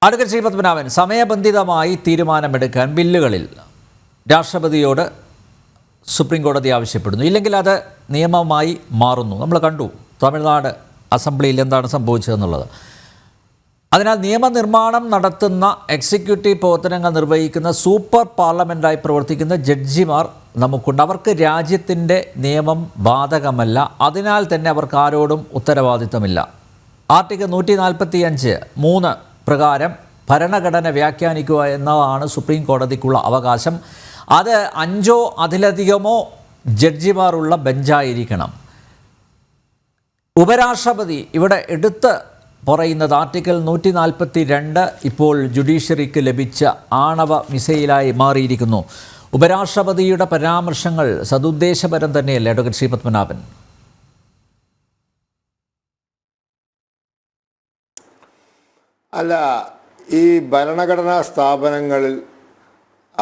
Advocate Shri Padmanabhan, സമയബന്ധിതമായി തീരുമാനമെടുക്കാൻ ബില്ലുകളിൽ രാഷ്ട്രപതിയോട് supreme കോടതി ആവശ്യപ്പെടുന്നു. ഇല്ലെങ്കിൽ അത് നിയമമായി മാറുന്നു. നമ്മൾ കണ്ടു തമിഴ്നാട് അസംബ്ലിയിൽ എന്താണ് സംഭവിച്ചതെന്നുള്ളത്. അതിനാൽ നിയമനിർമ്മാണം നടത്തുന്ന എക്സിക്യൂട്ടീവ് പ്രവർത്തനങ്ങൾ നിർവഹിക്കുന്ന സൂപ്പർ പാർലമെൻറ്റായി പ്രവർത്തിക്കുന്ന ജഡ്ജിമാർ നമുക്കുണ്ട്. അവർക്ക് രാജ്യത്തിൻ്റെ നിയമം ബാധകമല്ല. അതിനാൽ തന്നെ അവർക്ക് ആരോടും ഉത്തരവാദിത്തമില്ല. ആർട്ടിക്കിൾ 145(3) പ്രകാരം ഭരണഘടന വ്യാഖ്യാനിക്കുക എന്നതാണ് സുപ്രീം കോടതിക്കുള്ള അവകാശം. അത് 5 അതിലധികമോ ജഡ്ജിമാരുള്ള ബെഞ്ചായിരിക്കണം. ഉപരാഷ്ട്രപതി ഇവിടെ എടുത്ത് പറയുന്നത് ആർട്ടിക്കിൾ 142 ഇപ്പോൾ ജുഡീഷ്യറിക്ക് ലഭിച്ച ആണവ മിസൈലായി മാറിയിരിക്കുന്നു. ഉപരാഷ്ട്രപതിയുടെ പരാമർശങ്ങൾ സതുദ്ദേശപരം തന്നെയല്ലേ അഡ്വക്കേറ്റ് ശ്രീ പത്മനാഭൻ? അല്ല, ഈ ഭരണഘടനാ സ്ഥാപനങ്ങളിൽ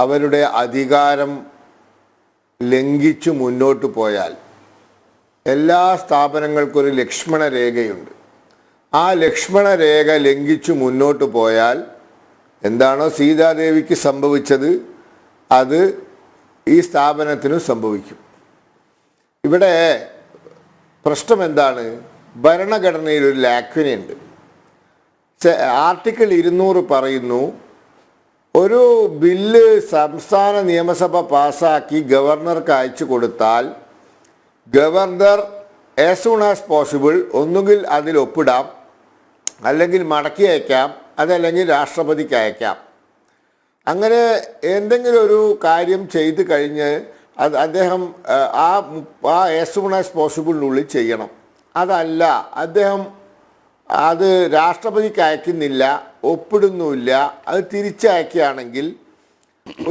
അവരുടെ അധികാരം ലംഘിച്ചു മുന്നോട്ട് പോയാൽ എല്ലാ സ്ഥാപനങ്ങൾക്കൊരു ലക്ഷ്മണ രേഖയുണ്ട്. ആ ലക്ഷ്മണ രേഖ ലംഘിച്ചു മുന്നോട്ട് പോയാൽ എന്താണോ സീതാദേവിക്ക് സംഭവിച്ചത് അത് ഈ സ്ഥാപനത്തിനും സംഭവിക്കും. ഇവിടെ പ്രശ്നം എന്താണ്? ഭരണഘടനയിൽ ഒരു ലാക്വിനയുണ്ട്. ആർട്ടിക്കിൾ 200 പറയുന്നു, ഒരു ബില്ല് സംസ്ഥാന നിയമസഭ പാസ്സാക്കി ഗവർണർക്ക് അയച്ചു കൊടുത്താൽ governor as soon as possible ഒന്നുകിൽ അതിൽ ഒപ്പിടാം, അല്ലെങ്കിൽ മടക്കി അയക്കാം, അതല്ലെങ്കിൽ രാഷ്ട്രപതിക്ക് അയക്കാം. അങ്ങനെ എന്തെങ്കിലും ഒരു കാര്യം ചെയ്ത് കഴിഞ്ഞ് അദ്ദേഹം ആ ആസ് സൂൺ ആസ് പോസിബിളിനുള്ളിൽ ചെയ്യണം. അതല്ല, അദ്ദേഹം അത് രാഷ്ട്രപതിക്ക് അയക്കുന്നില്ല, ഒപ്പിടുന്നുമില്ല, അത് തിരിച്ചയക്കുകയാണെങ്കിൽ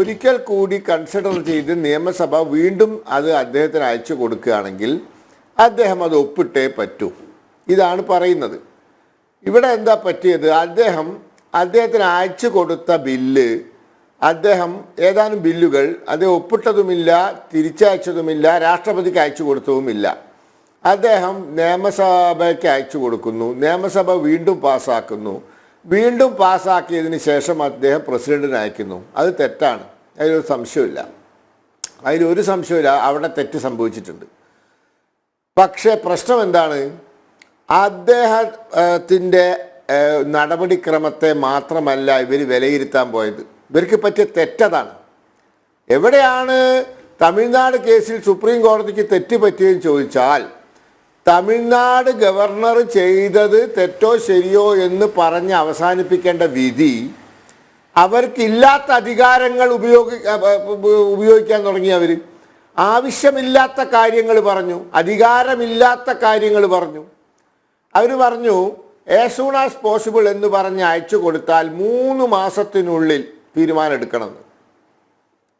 ഒരിക്കൽ കൂടി കൺസിഡർ ചെയ്ത് നിയമസഭ വീണ്ടും അത് അദ്ദേഹത്തിന് അയച്ചു കൊടുക്കുകയാണെങ്കിൽ അദ്ദേഹം അത് ഒപ്പിട്ടേ പറ്റൂ. ഇതാണ് പറയുന്നത്. ഇവിടെ എന്താ പറ്റിയത്? അദ്ദേഹത്തിന് അയച്ചു കൊടുത്ത ബില്ല്, അദ്ദേഹം ഏതാനും ബില്ലുകൾ അത് ഒപ്പിട്ടതുമില്ല, തിരിച്ചയച്ചതുമില്ല, രാഷ്ട്രപതിക്ക് അയച്ചു കൊടുത്തതുമില്ല. അദ്ദേഹം നിയമസഭയ്ക്ക് അയച്ചു കൊടുക്കുന്നു, നിയമസഭ വീണ്ടും പാസ്സാക്കുന്നു, വീണ്ടും പാസ്സാക്കിയതിന് ശേഷം അദ്ദേഹം പ്രസിഡന്റിന് അയക്കുന്നു. അത് തെറ്റാണ്, അതിലൊരു സംശയമില്ല. അവിടെ തെറ്റ് സംഭവിച്ചിട്ടുണ്ട്. പക്ഷേ പ്രശ്നം എന്താണ്? അദ്ദേഹത്തിൻ്റെ നടപടിക്രമത്തെ മാത്രമല്ല ഇവർ വിലയിരുത്താൻ പോയത്. ഇവർക്ക് പറ്റിയ തെറ്റതാണ്. എവിടെയാണ് തമിഴ്നാട് കേസിൽ സുപ്രീം കോടതിക്ക് തെറ്റ് പറ്റിയെന്ന് ചോദിച്ചാൽ, തമിഴ്നാട് ഗവർണർ ചെയ്തത് തെറ്റോ ശരിയോ എന്ന് പറഞ്ഞ് അവസാനിപ്പിക്കേണ്ട വിധി അവർക്കില്ലാത്ത അധികാരങ്ങൾ ഉപയോഗിക്കാൻ തുടങ്ങി. അവർ ആവശ്യമില്ലാത്ത കാര്യങ്ങൾ പറഞ്ഞു, അധികാരമില്ലാത്ത കാര്യങ്ങൾ പറഞ്ഞു. അവർ പറഞ്ഞു ആസ് സൂൺ ആസ് പോസിബിൾ എന്ന് പറഞ്ഞ് അയച്ചു കൊടുത്താൽ 3 മാസത്തിനുള്ളിൽ തീരുമാനം എടുക്കണമെന്ന്.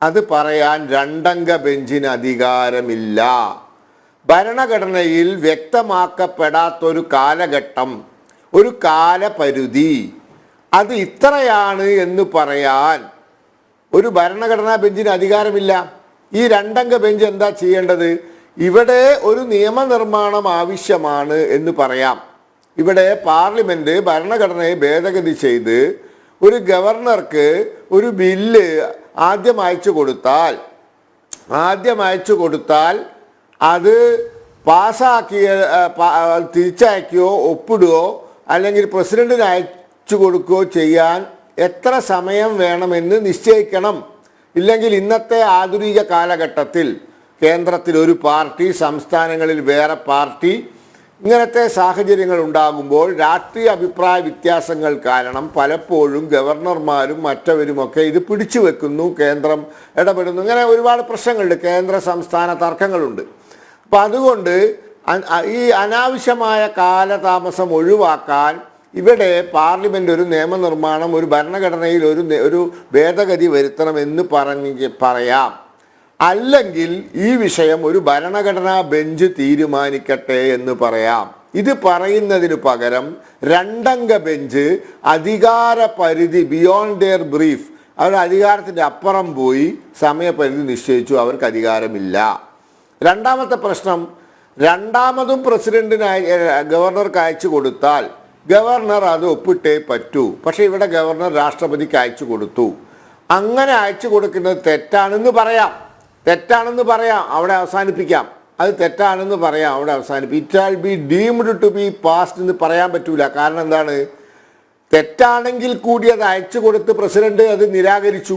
അത് പറയാൻ 2 അംഗ ബെഞ്ചിന് അധികാരമില്ല. ഭരണഘടനയിൽ വ്യക്തമാക്കപ്പെടാത്തൊരു കാലഘട്ടം, ഒരു കാലപരിധി, അത് ഇത്രയാണ് എന്ന് പറയാൻ ഒരു ഭരണഘടനാ ബെഞ്ചിന് അധികാരമില്ല. ഈ 2 അംഗ ബെഞ്ച് എന്താ ചെയ്യേണ്ടത്? ഇവിടെ ഒരു നിയമനിർമ്മാണം ആവശ്യമാണ് എന്ന് പറയാം. ഇവിടെ പാർലമെന്റ് ഭരണഘടനയെ ഭേദഗതി ചെയ്ത് ഒരു ഗവർണർക്ക് ഒരു ബില്ല് ആദ്യം അയച്ചു കൊടുത്താൽ അത് പാസ്സാക്കിയ തിരിച്ചയക്കുകയോ ഒപ്പിടുകയോ അല്ലെങ്കിൽ പ്രസിഡന്റിന് അയച്ചു കൊടുക്കുകയോ ചെയ്യാൻ എത്ര സമയം വേണമെന്ന് നിശ്ചയിക്കണം. ഇല്ലെങ്കിൽ ഇന്നത്തെ ആധുനിക കാലഘട്ടത്തിൽ കേന്ദ്രത്തിൽ ഒരു പാർട്ടി, സംസ്ഥാനങ്ങളിൽ വേറെ പാർട്ടി, ഇങ്ങനത്തെ സാഹചര്യങ്ങൾ ഉണ്ടാകുമ്പോൾ രാഷ്ട്രീയ അഭിപ്രായ വ്യത്യാസങ്ങൾ കാരണം പലപ്പോഴും ഗവർണർമാരും മറ്റവരുമൊക്കെ ഇത് പിടിച്ചു വെക്കുന്നു, കേന്ദ്രം ഇടപെടുന്നു. ഇങ്ങനെ ഒരുപാട് പ്രശ്നങ്ങളുണ്ട്, കേന്ദ്ര സംസ്ഥാന തർക്കങ്ങളുണ്ട്. അപ്പം അതുകൊണ്ട് ഈ അനാവശ്യമായ കാലതാമസം ഒഴിവാക്കാൻ ഇവിടെ പാർലമെന്റ് ഒരു നിയമനിർമ്മാണം, ഒരു ഭരണഘടനയിൽ ഒരു ഭേദഗതി വരുത്തണമെന്ന് പറയാം. അല്ലെങ്കിൽ ഈ വിഷയം ഒരു ഭരണഘടനാ ബെഞ്ച് തീരുമാനിക്കട്ടെ എന്ന് പറയാം. ഇത് പറയുന്നതിന് പകരം 2 അംഗ ബെഞ്ച് അധികാര പരിധി ബിയോണ്ട് ദെയർ ബ്രീഫ്, അവരുടെ അധികാരത്തിൻ്റെ അപ്പുറം പോയി സമയപരിധി നിശ്ചയിച്ചു. അവർക്ക് അധികാരമില്ല. രണ്ടാമത്തെ പ്രശ്നം, രണ്ടാമതും പ്രസിഡന്റിന് ഗവർണർക്ക് അയച്ചു കൊടുത്താൽ ഗവർണർ അത് ഒപ്പിട്ടേ പറ്റൂ. പക്ഷെ ഇവിടെ ഗവർണർ രാഷ്ട്രപതിക്ക് അയച്ചു കൊടുത്തു. അങ്ങനെ അയച്ചു കൊടുക്കുന്നത് തെറ്റാണെന്ന് പറയാം, അവിടെ അവസാനിപ്പിക്കാം. അത് തെറ്റാണെന്ന് പറയാം, അവിടെ അവസാനിപ്പിക്കും. It shall be deemed to be passed എന്ന് പറയാൻ പറ്റൂല. കാരണം എന്താണ്? തെറ്റാണെങ്കിൽ കൂടി അത് അയച്ചു കൊടുത്ത് പ്രസിഡന്റ് അത് നിരാകരിച്ചു.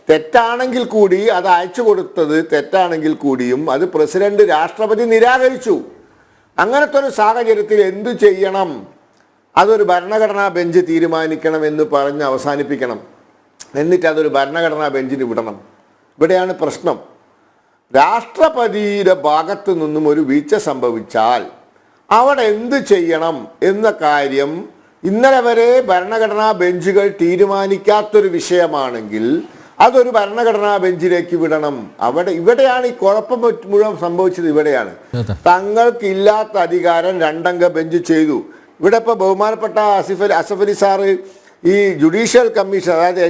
തെറ്റാണെങ്കിൽ കൂടി അത് അയച്ചു കൊടുത്തത് തെറ്റാണെങ്കിൽ കൂടിയും അത് പ്രസിഡന്റ് രാഷ്ട്രപതി നിരാകരിച്ചു. അങ്ങനത്തെ ഒരു സാഹചര്യത്തിൽ എന്തു ചെയ്യണം? അതൊരു ഭരണഘടനാ ബെഞ്ച് തീരുമാനിക്കണം എന്ന് പറഞ്ഞ് അവസാനിപ്പിക്കണം. എന്നിട്ട് അതൊരു ഭരണഘടനാ ബെഞ്ചിന് വിടണം. ഇവിടെയാണ് പ്രശ്നം. രാഷ്ട്രപതിയുടെ ഭാഗത്തു നിന്നും ഒരു വീഴ്ച സംഭവിച്ചാൽ അവിടെ എന്ത് ചെയ്യണം എന്ന കാര്യം ഇന്നലെ വരെ ഭരണഘടനാ ബെഞ്ചുകൾ തീരുമാനിക്കാത്തൊരു വിഷയമാണെങ്കിൽ അതൊരു ഭരണഘടനാ ബെഞ്ചിലേക്ക് വിടണം. ഇവിടെയാണ് ഈ കുഴപ്പം മുഴുവൻ സംഭവിച്ചത്. ഇവിടെയാണ് തങ്ങൾക്കില്ലാത്ത അധികാരം രണ്ടംഗ ബെഞ്ച് ചെയ്തു. ഇവിടെ ഇപ്പോൾ ബഹുമാനപ്പെട്ട അസഫ് അലി സാറ് ഈ ജുഡീഷ്യൽ കമ്മീഷൻ, അതായത്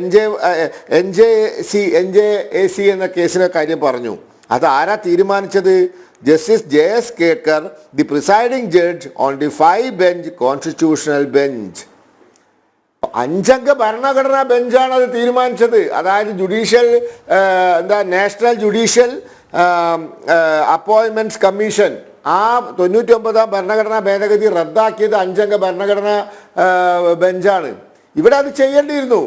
NJAC എന്ന കേസിലെ കാര്യം പറഞ്ഞു. അത് ആരാ തീരുമാനിച്ചത്? Justice JS Khehar, the presiding judge on the 5 bench constitutional bench. 5 അംഗ ഭരണഘടനാ ബെഞ്ചാണ് അത് തീരുമാനിച്ചത്. അതായത് judicial national judicial appointments commission ആ 99ാം ഭരണഘടനാ ഭേദഗതി റദ്ദാക്കിയത് 5 അംഗ ഭരണഘടനാ ബെഞ്ചാണ്. ഇവിടെ അത് ചെയ്യേണ്ടിയിരുന്നു.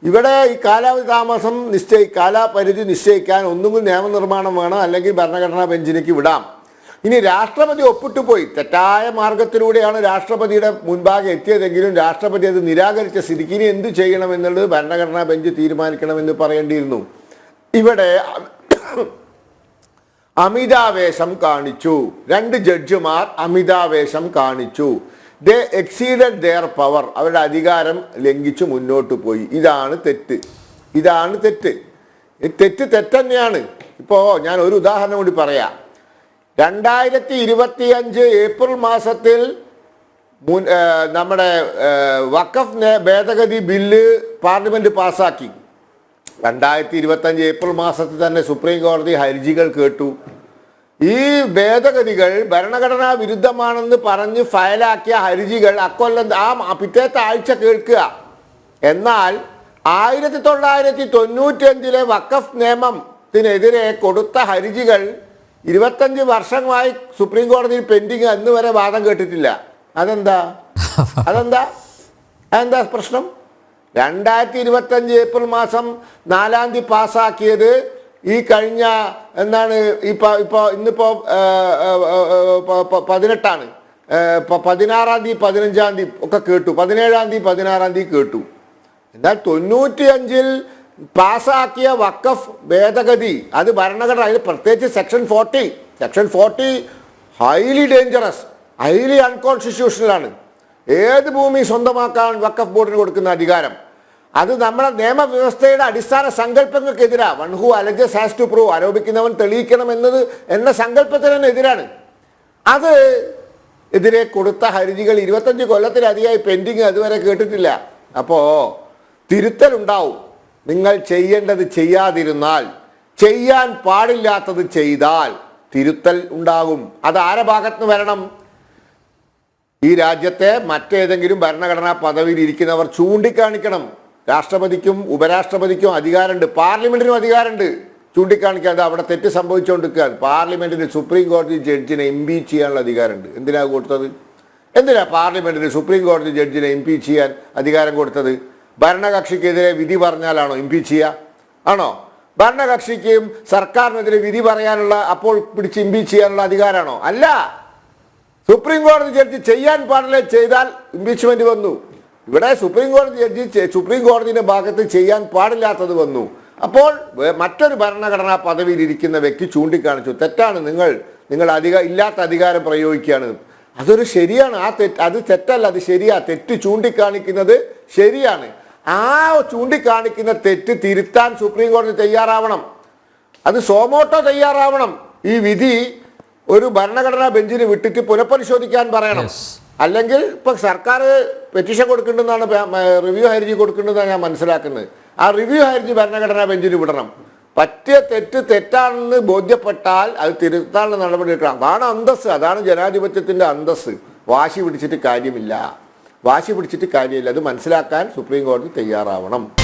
ഇവിടെ ഈ കാലാപരിധി നിശ്ചയിക്കാൻ ഒന്നുകിൽ നിയമനിർമ്മാണം വേണം, അല്ലെങ്കിൽ ഭരണഘടനാ ബെഞ്ചിലേക്ക് വിടാം. ഇനി രാഷ്ട്രപതി ഒപ്പിട്ടു പോയി. തെറ്റായ മാർഗത്തിലൂടെയാണ് രാഷ്ട്രപതിയുടെ മുൻപാകെ എത്തിയതെങ്കിലും രാഷ്ട്രപതി അത് നിരാകരിച്ച സ്ഥിതിക്ക് ഇനി എന്ത് ചെയ്യണം എന്നുള്ളത് ഭരണഘടനാ ബെഞ്ച് തീരുമാനിക്കണമെന്ന് പറയേണ്ടിയിരുന്നു. ഇവിടെ അമിതാവേശം കാണിച്ചു. 2 ജഡ്ജിമാർ അമിതാവേശം കാണിച്ചു. ദേ എക്സീഡഡ് ദെയർ പവർ. അവരുടെ അധികാരം ലംഘിച്ചു മുന്നോട്ട് പോയി. ഇതാണ് തെറ്റ്. തെറ്റ് തന്നെയാണ്. ഇപ്പോൾ ഞാൻ ഒരു ഉദാഹരണം കൂടി പറയാം. 2025 ഏപ്രിൽ മാസത്തിൽ നമ്മുടെ വഖഫ് ഭേദഗതി ബില്ല് പാർലമെന്റ് പാസാക്കി. 2025 ഏപ്രിൽ മാസത്തിൽ തന്നെ സുപ്രീം കോടതി ഹർജികൾ കേട്ടു. ഈ ഭേദഗതികൾ ഭരണഘടനാ വിരുദ്ധമാണെന്ന് പറഞ്ഞ് ഫയലാക്കിയ ഹർജികൾ അക്കൊല്ലം പിറ്റേത്തെ ആഴ്ച കേൾക്കുക. എന്നാൽ 1995 വഖഫ് നിയമത്തിനെതിരെ കൊടുത്ത ഹർജികൾ 25 വർഷമായി സുപ്രീം കോടതിയിൽ പെൻഡിങ്, അന്ന് വരെ വാദം കേട്ടിട്ടില്ല. അതെന്താ പ്രശ്നം? 2025 ഏപ്രിൽ മാസം 4-ാം തീയതി പാസ്സാക്കിയത് ഈ കഴിഞ്ഞ ഇന്നിപ്പോ 18ആണ്, 16-ാം തീയതി 15-ാം തീയതി ഒക്കെ കേട്ടു, 17-ാം തീയതി 16-ാം തീയതി കേട്ടു. എന്നാൽ 95 പാസ്സാക്കിയ വഖഫ് ഭേദഗതി അത് ഭരണഘടന, അതിൽ പ്രത്യേകിച്ച് സെക്ഷൻ 40 ഹൈലി ഡേഞ്ചറസ്, ഹൈലി അൺകോൺസ്റ്റിറ്റ്യൂഷണലാണ്. ഏത് ഭൂമി സ്വന്തമാക്കാൻ വഖഫ് ബോർഡിന് കൊടുക്കുന്ന അധികാരം അത് നമ്മുടെ നിയമവ്യവസ്ഥയുടെ അടിസ്ഥാന സങ്കല്പങ്ങൾക്കെതിരാ. One who alleges has to prove, ആരോപിക്കുന്നവൻ തെളിയിക്കണം എന്ന സങ്കല്പത്തിന് എതിരാണ്. അത് എതിരെ കൊടുത്ത ഹർജികൾ 25 കൊല്ലത്തിലധികമായി പെൻഡിങ്, അതുവരെ കേട്ടിട്ടില്ല. അപ്പോൾ തിരുത്തലുണ്ടാവും. നിങ്ങൾ ചെയ്യേണ്ടത് ചെയ്യാതിരുന്നാൽ, ചെയ്യാൻ പാടില്ലാത്തത് ചെയ്താൽ തിരുത്തൽ ഉണ്ടാകും. അത് ആരുടെ ഭാഗത്ത് വരണം? ഈ രാജ്യത്തെ മറ്റേതെങ്കിലും ഭരണഘടനാ പദവിയിൽ ഇരിക്കുന്നവർ ചൂണ്ടിക്കാണിക്കണം. രാഷ്ട്രപതിക്കും ഉപരാഷ്ട്രപതിക്കും അധികാരമുണ്ട്, പാർലമെന്റിനും അധികാരമുണ്ട് ചൂണ്ടിക്കാണിക്കാൻ. അത് അവിടെ തെറ്റ് സംഭവിച്ചുകൊണ്ടിരിക്കുകയാണ്. പാർലമെന്റിന് സുപ്രീം കോടതി ജഡ്ജിനെ ഇംപീച്ച് ചെയ്യാനുള്ള അധികാരമുണ്ട്. എന്തിനാ കൊടുത്തത്? എന്തിനാ പാർലമെന്റിന് സുപ്രീം കോടതി ജഡ്ജിനെ ഇംപീച്ച് ചെയ്യാൻ അധികാരം കൊടുത്തത്? ഭരണകക്ഷിക്കെതിരെ വിധി പറഞ്ഞാലാണോ ഇംപീച്ച് ചെയ്യുക? ആണോ? ഭരണകക്ഷിക്കും സർക്കാരിനെതിരെ വിധി പറയാനുള്ള, അപ്പോൾ പിടിച്ച് ഇംപീച്ച് ചെയ്യാനുള്ള അധികാരമാണോ? അല്ല. സുപ്രീം കോടതി ജഡ്ജി ചെയ്യാൻ പാടില്ല, ചെയ്താൽ ഇംപീച്ച്മെന്റ് വന്നു. ഇവിടെ സുപ്രീം കോടതി ജഡ്ജി സുപ്രീം കോടതിയുടെ ഭാഗത്ത് ചെയ്യാൻ പാടില്ലാത്തത് വന്നു. അപ്പോൾ മറ്റൊരു ഭരണഘടനാ പദവിയിൽ ഇരിക്കുന്ന വ്യക്തി ചൂണ്ടിക്കാണിച്ചു, തെറ്റാണ്, നിങ്ങൾ ഇല്ലാത്ത അധികാരം പ്രയോഗിക്കുകയാണ്. അതൊരു ശരിയാണ്. അത് തെറ്റല്ല, അത് ശരിയാ. തെറ്റ് ചൂണ്ടിക്കാണിക്കുന്നത് ശരിയാണ്. ആ ചൂണ്ടിക്കാണിക്കുന്ന തെറ്റ് തിരുത്താൻ സുപ്രീം കോടതി തയ്യാറാവണം. അത് സോമോട്ടോ തയ്യാറാവണം. ഈ വിധി ഒരു ഭരണഘടനാ ബെഞ്ചിന് വിട്ടിട്ട് പുനഃപരിശോധിക്കാൻ പറയണം. അല്ലെങ്കിൽ ഇപ്പൊ സർക്കാർ പെറ്റീഷൻ കൊടുക്കേണ്ടതാണ്, റിവ്യൂ ഹർജി കൊടുക്കേണ്ടതാണ് ഞാൻ മനസ്സിലാക്കുന്നത്. ആ റിവ്യൂ ഹർജി ഭരണഘടനാ ബെഞ്ചിന് വിടണം. പറ്റിയ തെറ്റാണെന്ന് ബോധ്യപ്പെട്ടാൽ അത് തിരുത്താനുള്ള നടപടി എടുക്കണം. അതാണ് അന്തസ്സ്, അതാണ് ജനാധിപത്യത്തിന്റെ അന്തസ്സ്. വാശി പിടിച്ചിട്ട് കാര്യമില്ല. വാശി പിടിച്ചിട്ട് കാര്യമില്ല. അത് മനസ്സിലാക്കാൻ സുപ്രീം കോടതി തയ്യാറാവണം.